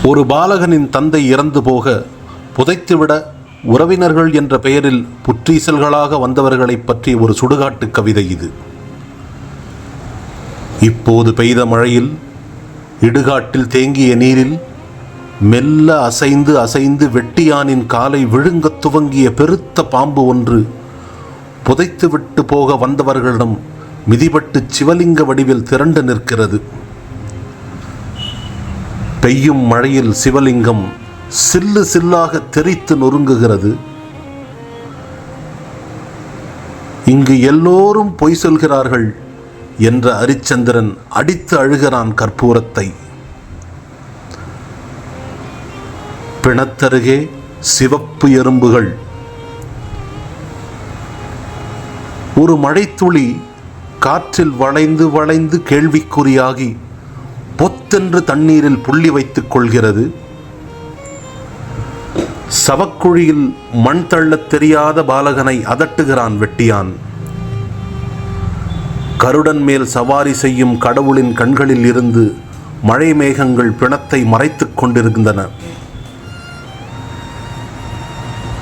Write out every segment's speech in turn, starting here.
ஒரு பாலகனின் தந்தை இறந்து போக புதைத்துவிட உறவினர்கள் என்ற பெயரில் புற்றீசல்களாக வந்தவர்களை பற்றிய ஒரு சுடுகாட்டு கவிதை இது. இப்போது பெய்த மழையில் இடுகாட்டில் தேங்கிய நீரில் மெல்ல அசைந்து அசைந்து வெட்டியானின் காலை விழுங்கத் துவங்கிய பெருத்த பாம்பு ஒன்று புதைத்துவிட்டு போக வந்தவர்களிடம் மிதிபட்டு சிவலிங்க வடிவில் திரண்டு நிற்கிறது. பெய்யும் மழையில் சிவலிங்கம் சில்லு சில்லாக தெரித்து நொறுங்குகிறது. இங்கு எல்லோரும் பொய் சொல்கிறார்கள் என்ற அரிச்சந்திரன் அடித்து அழுகிறான் கற்பூரத்தை. பிணத்தருகே சிவப்பு எறும்புகள். ஒரு மழைத்துளி காற்றில் வளைந்து வளைந்து கேள்விக்குறியாகி பொத்தென்று தண்ணீரில் புள்ளி வைத்துக் கொள்கிறது. சவக்குழியில் மண் தள்ளத் தெரியாத பாலகனை அதட்டுகிறான் வெட்டியான். கருடன் மேல் சவாரி செய்யும் கடவுளின் கண்களில் இருந்து மழை மேகங்கள் பிணத்தை மறைத்துக் கொண்டிருந்தன.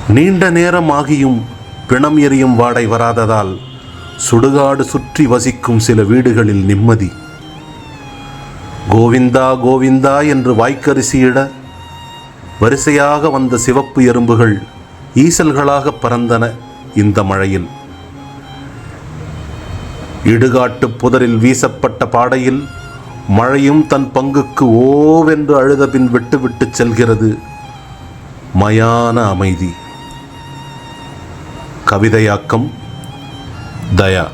நீண்ட நேரம் ஆகியும் பிணம் எரியும் வாடை வராததால் சுடுகாடு சுற்றி வசிக்கும் சில வீடுகளில் நிம்மதி. கோவிந்தா கோவிந்தா என்று வாய்க்கரிசியிட வரிசையாக வந்த சிவப்பு எறும்புகள் ஈசல்களாக பறந்தன இந்த மழையில். இடுகாட்டு புதரில் வீசப்பட்ட பாடையில் மழையும் தன் பங்குக்கு ஓவென்று அழுத பின் விட்டு விட்டு செல்கிறது மயான அமைதி. கவிதையாக்கம் தயா.